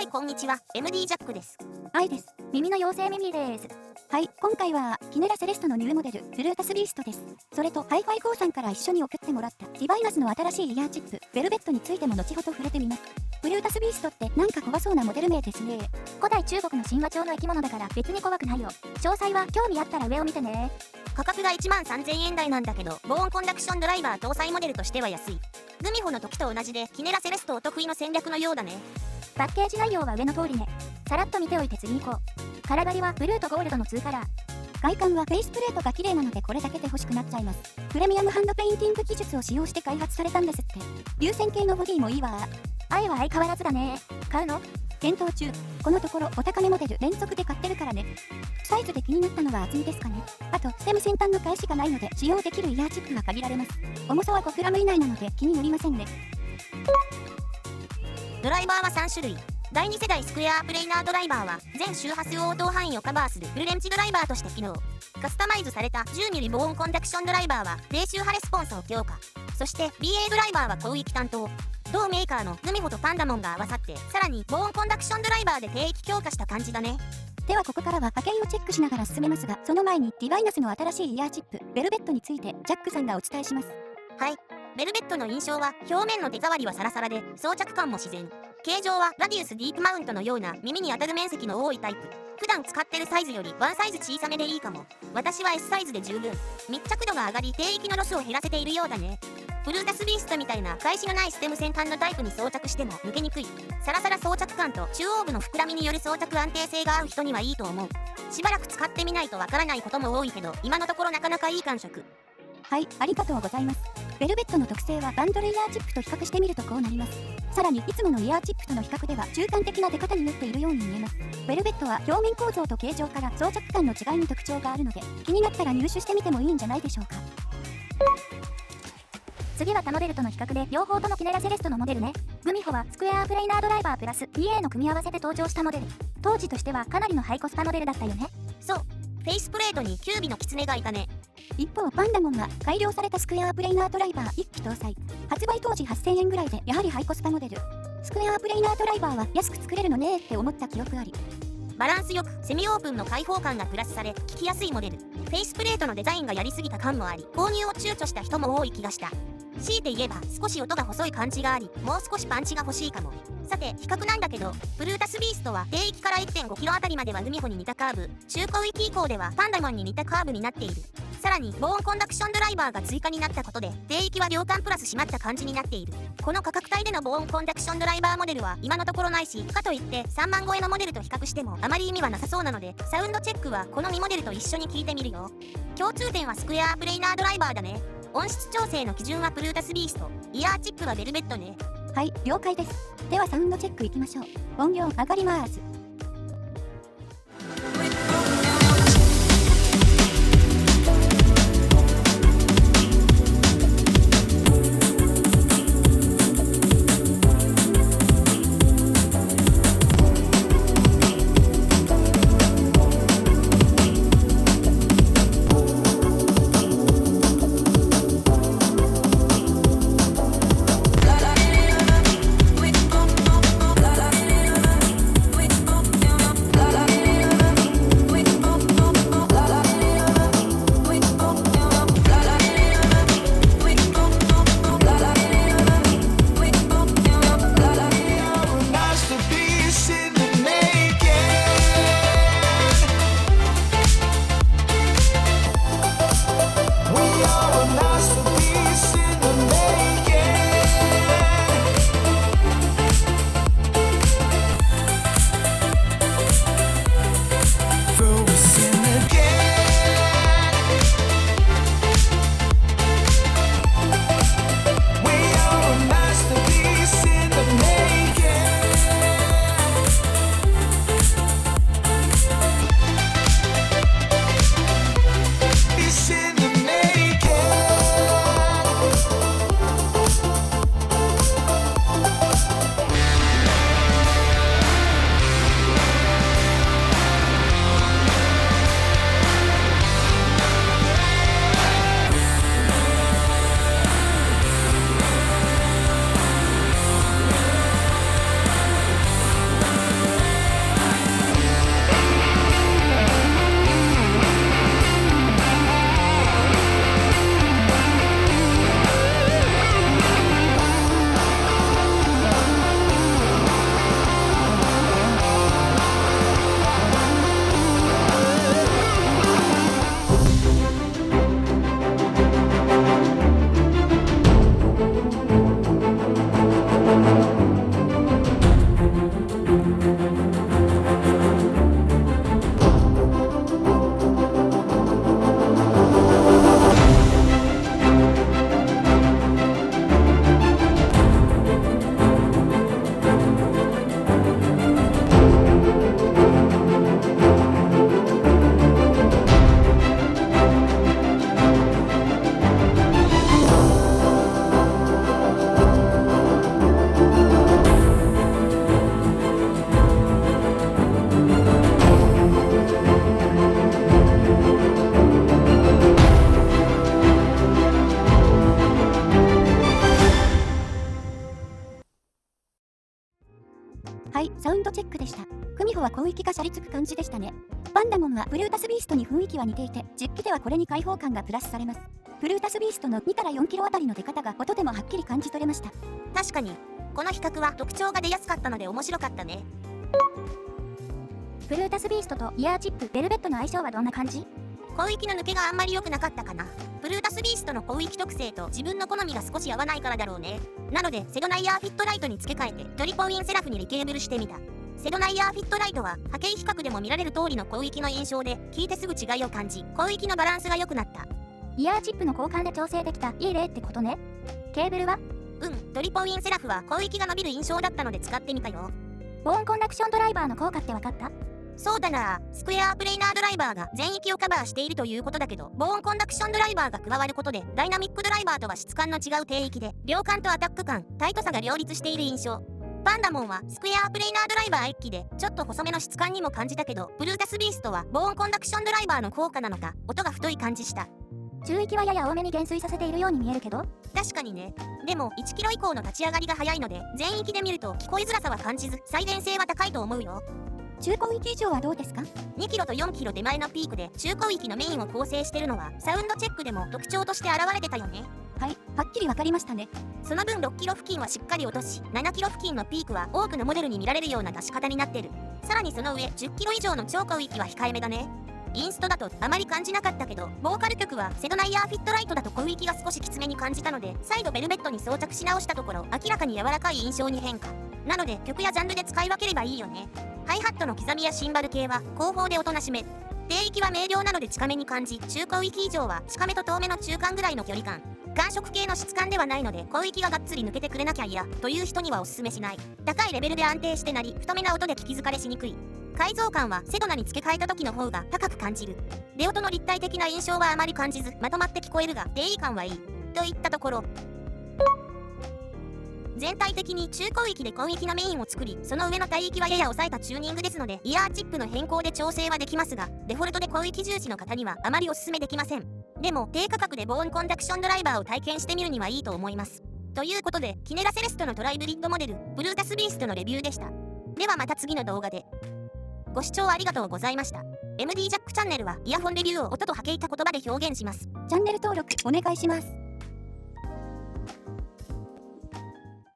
いこんにちは、MD ジャックです。愛です。耳の妖精ミミです。はい、今回はキネラセレストのニューモデルブルータスビーストです。それとハイファイコーさんから一緒に送ってもらったディバイナスの新しいイヤーチップベルベットについても後ほど触れてみます。ブルータスビーストってなんか怖そうなモデル名ですね。古代中国の神話調の生き物だから別に怖くないよ。詳細は興味あったら上を見てね。価格が13,000円台なんだけど、防音コンダクションドライバー搭載モデルとしては安い。グミホの時と同じでキネラセレストお得意の戦略のようだね。パッケージ内容は上の通りね。さらっと見ておいて次行こう。カラーバリはブルーとゴールドの2カラー。外観はフェイスプレートが綺麗なのでこれだけで欲しくなっちゃいます。プレミアムハンドペインティング技術を使用して開発されたんですって。流線形のボディもいいわ。愛は相変わらずだね。買うの？検討中。このところお高めモデル連続で買ってるからね。サイズで気になったのは厚みですかね。あとステム先端の返しがないので使用できるイヤーチップは限られます。重さは 5g 以内なので気になりませんね。ドライバーは3種類。第2世代スクエアプレイナードライバーは全周波数応答範囲をカバーするフルレンジドライバーとして機能。カスタマイズされた 10mm 防音コンダクションドライバーは低周波レスポンスを強化。そして BA ドライバーは広域担当。同メーカーのグミホとパンダモンが合わさってさらに防音コンダクションドライバーで低域強化した感じだね。ではここからは波形をチェックしながら進めますが、その前にディバイナスの新しいイヤーチップベルベットについてジャックさんがお伝えします。はい、ベルベットの印象は表面の手触りはサラサラで装着感も自然。形状はラディウスディープマウントのような耳に当たる面積の多いタイプ。普段使ってるサイズよりワンサイズ小さめでいいかも。私は S サイズで十分。密着度が上がり低域のロスを減らせているようだね。ブルータスビーストみたいな返しのないステム先端のタイプに装着しても抜けにくい。サラサラ装着感と中央部の膨らみによる装着安定性が合う人にはいいと思う。しばらく使ってみないとわからないことも多いけど、今のところなかなかいい感触。はい、ありがとうございます。ベルベットの特性はバンドルイヤーチップと比較してみるとこうなります。さらにいつものイヤーチップとの比較では中間的な出方になっているように見えます。ベルベットは表面構造と形状から装着感の違いに特徴があるので、気になったら入手してみてもいいんじゃないでしょうか。次は他モデルとの比較で両方ともキネラセレストのモデルね。グミホはスクエアプレイナードライバープラス BA の組み合わせで登場したモデル。当時としてはかなりのハイコスパモデルだったよね。そう、フェイスプレートにキュービのキツネがいたね。一方パンダモンは改良されたスクエアプレイナードライバー1機搭載。発売当時8000円ぐらいでやはりハイコスパモデル。スクエアプレイナードライバーは安く作れるのねーって思った記憶あり。バランスよくセミオープンの開放感がプラスされ聞きやすいモデル。フェイスプレートのデザインがやりすぎた感もあり購入を躊躇した人も多い気がした。強いて言えば少し音が細い感じがありもう少しパンチが欲しいかも。さて比較なんだけど、ブルータスビーストは低域から 1.5kg あたりまではグミホに似たカーブ、中古域以降ではパンダモンに似たカーブになっている。さらに防音コンダクションドライバーが追加になったことで低域は涼感プラス締まった感じになっている。この価格帯での防音コンダクションドライバーモデルは今のところないし、かといって3万超えのモデルと比較してもあまり意味はなさそうなので、サウンドチェックはこの2モデルと一緒に聞いてみるよ。共通点はスクエアプレイナードライバーだね。音質調整の基準はブルータスビースト、イヤーチップはベルベットね。はい、了解です。ではサウンドチェックいきましょう。音量上がります。はい、サウンドチェックでした。クミホは広域がシャリつく感じでしたね。バンダモンはブルータスビーストに雰囲気は似ていて、実機ではこれに開放感がプラスされます。ブルータスビーストの2から4キロあたりの出方が音でもはっきり感じ取れました。確かに、この比較は特徴が出やすかったので面白かったね。ブルータスビーストとイヤーチップベルベットの相性はどんな感じ？広域の抜けがあんまり良くなかったかな。ブルータスビーストの広域特性と自分の好みが少し合わないからだろうね。なのでセドナイヤーフィットライトに付け替えてトリポインセラフにリケーブルしてみた。セドナイヤーフィットライトは波形比較でも見られる通りの広域の印象で、聞いてすぐ違いを感じ、広域のバランスが良くなった。イヤーチップの交換で調整できたいい例ってことね。ケーブルは？トリポインセラフは広域が伸びる印象だったので使ってみたよ。ボーンコンダクションドライバーの効果って分かった？そうだな、スクエアプレイナードライバーが全域をカバーしているということだけど、ボーンコンダクションドライバーが加わることでダイナミックドライバーとは質感の違う低域で、量感とアタック感、タイトさが両立している印象。バンダモンはスクエアプレイナードライバー1機でちょっと細めの質感にも感じたけど、ブルータスビーストはボーンコンダクションドライバーの効果なのか音が太い感じした。中域はやや多めに減衰させているように見えるけど、確かにね。でも1キロ以降の立ち上がりが早いので、全域で見ると聞こえづらさは感じず、再現性は高いと思うよ。中広域以上はどうですか？2キロと4キロ手前のピークで中広域のメインを構成してるのはサウンドチェックでも特徴として現れてたよね。はい、はっきりわかりましたね。その分6キロ付近はしっかり落とし、7キロ付近のピークは多くのモデルに見られるような出し方になってる。さらにその上10キロ以上の超広域は控えめだね。インストだとあまり感じなかったけど、ボーカル曲はセドナイヤーフィットライトだと広域が少しきつめに感じたので、再度ベルベットに装着し直したところ明らかに柔らかい印象に変化。なので曲やジャンルで使い分ければいいよね。ハイハットの刻みやシンバル系は後方で音なしめ、低域は明瞭なので近めに感じ、中広域以上は近めと遠めの中間ぐらいの距離感。感触系の質感ではないので、広域ががっつり抜けてくれなきゃ嫌という人にはおすすめしない。高いレベルで安定してなり、太めな音で聞き疲れしにくい。改造感はセドナに付け替えた時の方が高く感じる。出音の立体的な印象はあまり感じず、まとまって聞こえるが低位感はいいといったところ。全体的に中広域で広域のメインを作り、その上の帯域はやや抑えたチューニングですので、イヤーチップの変更で調整はできますが、デフォルトで広域重視の方にはあまりおすすめできません。でも低価格でボーンコンダクションドライバーを体験してみるにはいいと思います。ということで、キネラセレストのトライブリッドモデルブルータスビーストのレビューでした。ではまた次の動画で。ご視聴ありがとうございました。MD ジャックチャンネルはイヤホンレビューを音と波形た言葉で表現します。チャンネル登録お願いします。